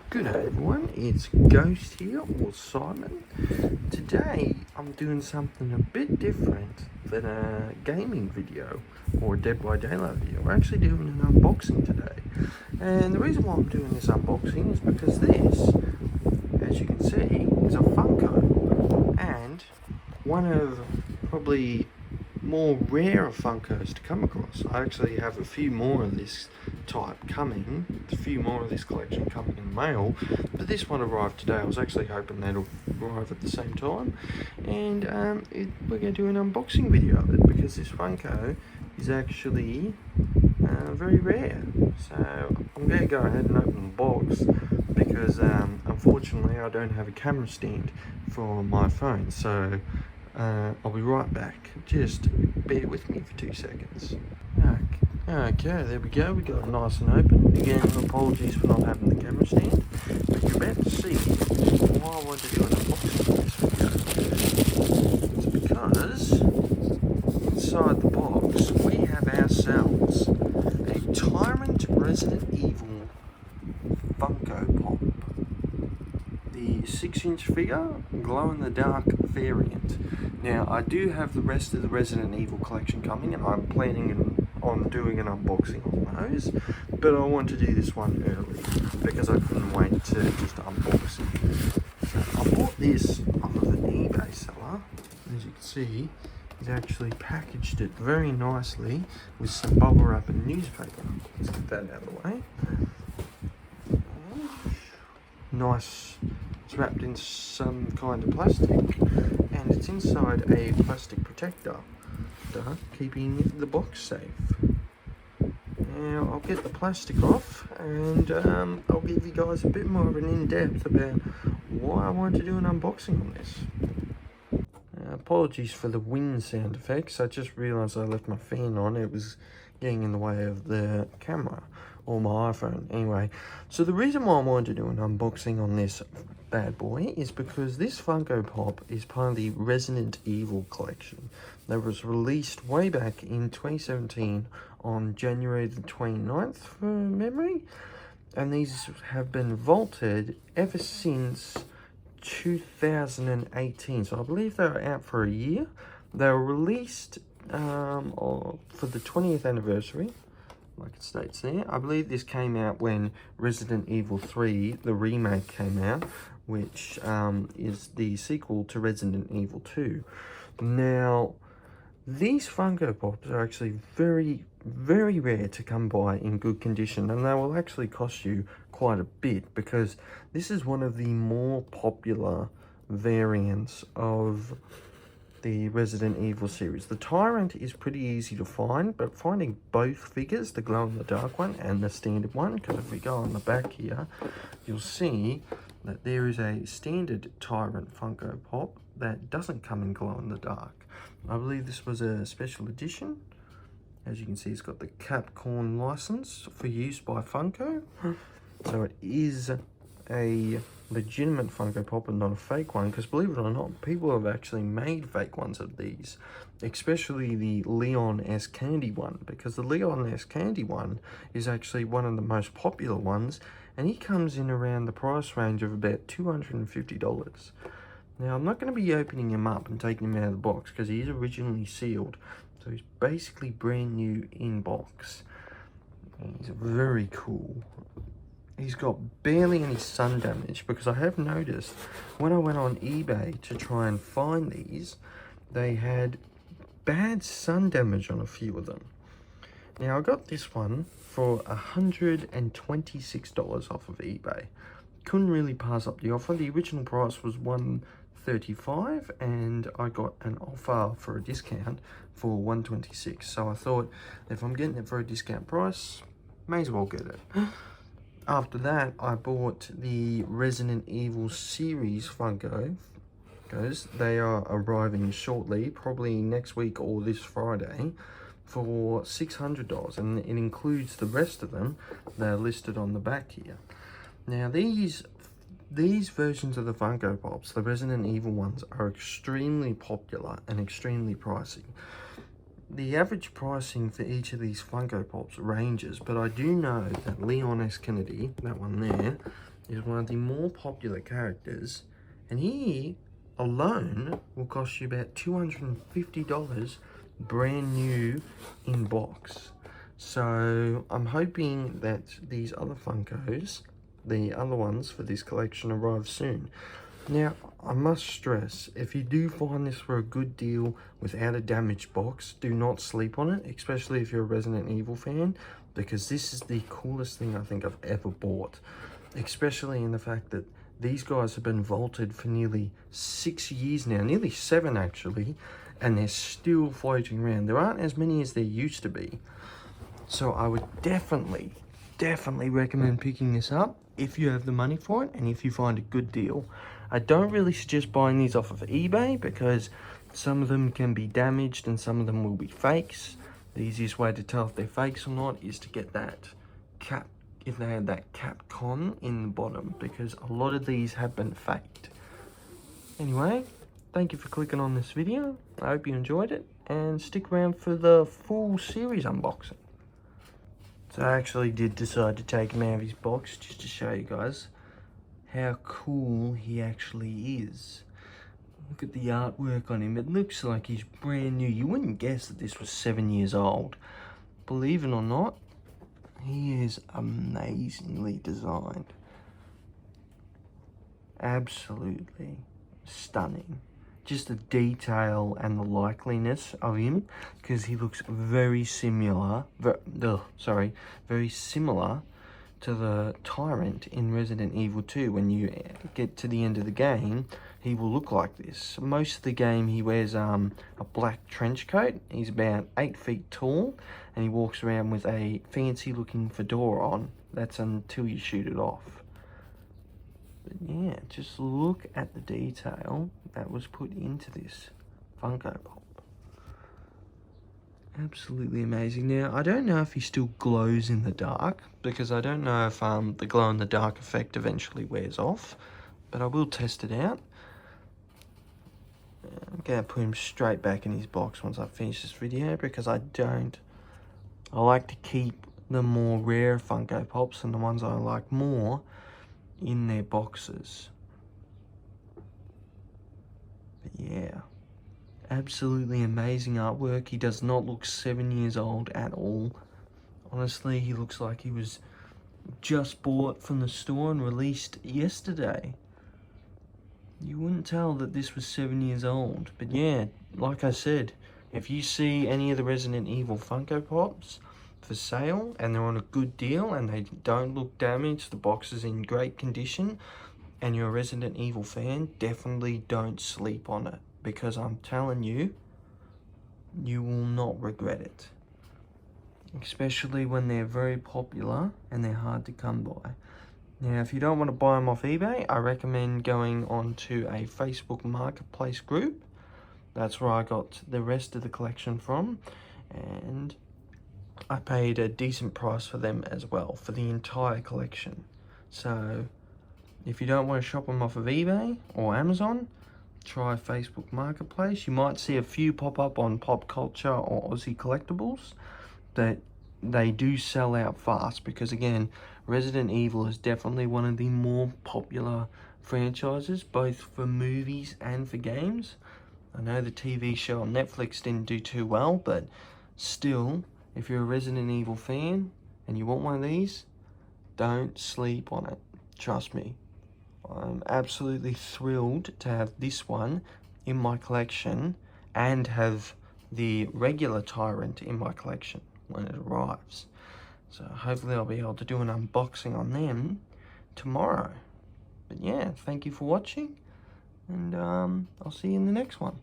Good day everyone, it's Ghost here, or Simon. Today I'm doing something a bit different than a gaming video or a Dead by Daylight video. We're actually doing an unboxing today. And the reason why I'm doing this unboxing is because this, as you can see, is a Funko. And one of probably more rare Funkos to come across. I actually have a few more of this type coming, a few more of this collection coming in the mail, but this one arrived today. I was actually hoping that'll arrive at the same time, and we're going to do an unboxing video of it because this Funko is actually very rare. So I'm going to go ahead and open the box because unfortunately I don't have a camera stand for my phone, so I'll be right back. Just bear with me for 2 seconds. Okay, there we go. We got it nice and open. Again, apologies for not having the camera stand, but you're about to see why I wanted to do an unboxing of this video. It's because inside the box we have ourselves a Tyrant Resident Evil Funko Pop. The 6-inch figure, glow-in-the-dark variant. Now, I do have the rest of the Resident Evil collection coming, and I'm planning on doing an unboxing on those, but I want to do this one early because I couldn't wait to just unbox it. So I bought this off of an eBay seller. As you can see, he's actually packaged it very nicely with some bubble wrap and newspaper. Let's get that out of the way. Nice. It's wrapped in some kind of plastic, and it's inside a plastic protector, keeping the box safe. Now I'll get the plastic off, and I'll give you guys a bit more of an in-depth about why I want to do an unboxing on this. Apologies for the wind sound effects. I just realised I left my fan on. It was getting in the way of the camera or my iPhone. Anyway, so the reason why I wanted to do an unboxing on this bad boy is because this Funko Pop is part of the Resident Evil collection that was released way back in 2017 on January the 29th from memory, and these have been vaulted ever since 2018, so I believe they were out for a year. They were released for the 20th anniversary, like it states there. I believe this came out when Resident Evil 3, the remake, came out, which is the sequel to Resident Evil 2. Now, these Funko Pops are actually very, very rare to come by in good condition, and they will actually cost you quite a bit because this is one of the more popular variants of the Resident Evil series. The Tyrant is pretty easy to find, but finding both figures, the glow-in-the-dark one and the standard one, because if we go on the back here, you'll see that there is a standard Tyrant Funko Pop that doesn't come in glow-in-the-dark. I believe this was a special edition. As you can see, it's got the Capcom license for use by Funko. So it is a legitimate Funko Pop and not a fake one, because believe it or not, people have actually made fake ones of these, especially the Leon S. Candy one, because the Leon S. Candy one is actually one of the most popular ones, and he comes in around the price range of about $250. Now, I'm not going to be opening him up and taking him out of the box because he is originally sealed, so he's basically brand new in box. And he's very cool. He's got barely any sun damage, because I have noticed when I went on eBay to try and find these, they had bad sun damage on a few of them. Now, I got this one for $126 off of eBay. Couldn't really pass up the offer. The original price was $135, and I got an offer for a discount for $126. So I thought, if I'm getting it for a discount price, may as well get it. After that, I bought the Resident Evil series Funko, because they are arriving shortly, probably next week or this Friday, for $600, and it includes the rest of them. They're listed on the back here. Now, these versions of the Funko Pops, the Resident Evil ones, are extremely popular and extremely pricey. The average pricing for each of these Funko Pops ranges, but I do know that Leon S. Kennedy, that one there, is one of the more popular characters, and he alone will cost you about $250 brand new in box. So I'm hoping that these other Funkos, the other ones for this collection, arrive soon. Now, I must stress, if you do find this for a good deal without a damaged box, do not sleep on it, especially if you're a Resident Evil fan, because this is the coolest thing I think I've ever bought, especially in the fact that these guys have been vaulted for nearly 6 years now, nearly 7 actually, and they're still floating around. There aren't as many as there used to be. So I would definitely recommend picking this up if you have the money for it and if you find a good deal. I don't really suggest buying these off of eBay because some of them can be damaged and some of them will be fakes. The easiest way to tell if they're fakes or not is to get that cap, if they had that Capcom in the bottom, because a lot of these have been faked. Anyway, thank you for clicking on this video. I hope you enjoyed it and stick around for the full series unboxing. So I actually did decide to take him out of his box just to show you guys how cool he actually is. Look at the artwork on him. It looks like he's brand new. You wouldn't guess that this was 7 years old. Believe it or not, he is amazingly designed. Absolutely stunning. Just the detail and the likeliness of him, because he looks very similar, very similar to the Tyrant in Resident Evil 2. When you get to the end of the game, he will look like this. Most of the game he wears a black trench coat. He's about 8 feet tall and he walks around with a fancy looking fedora on. That's until you shoot it off. But yeah, just look at the detail that was put into this Funko Pop. Absolutely amazing. Now, I don't know if he still glows in the dark, because I don't know if the glow in the dark effect eventually wears off, but I will test it out. I'm going to put him straight back in his box once I finish this video, because I like to keep the more rare Funko Pops and the ones I like more in their boxes. But yeah, absolutely amazing artwork. He does not look 7 years old at all. Honestly, he looks like he was just bought from the store and released yesterday. You wouldn't tell that this was 7 years old. But yeah, like I said, if you see any of the Resident Evil Funko Pops for sale and they're on a good deal and they don't look damaged, the box is in great condition, and you're a Resident Evil fan, definitely don't sleep on it, because I'm telling you, you will not regret it. Especially when they're very popular and they're hard to come by. Now, if you don't want to buy them off eBay, I recommend going onto a Facebook Marketplace group. That's where I got the rest of the collection from, and I paid a decent price for them as well, for the entire collection. So, if you don't want to shop them off of eBay or Amazon, try Facebook Marketplace. You might see a few pop up on Pop Culture or Aussie Collectibles, that they do sell out fast, because again, Resident Evil is definitely one of the more popular franchises, both for movies and for games. I know the TV show on Netflix didn't do too well, but still, if you're a Resident Evil fan and you want one of these, don't sleep on it. Trust me. I'm absolutely thrilled to have this one in my collection and have the regular Tyrant in my collection when it arrives. So hopefully I'll be able to do an unboxing on them tomorrow. But yeah, thank you for watching, and I'll see you in the next one.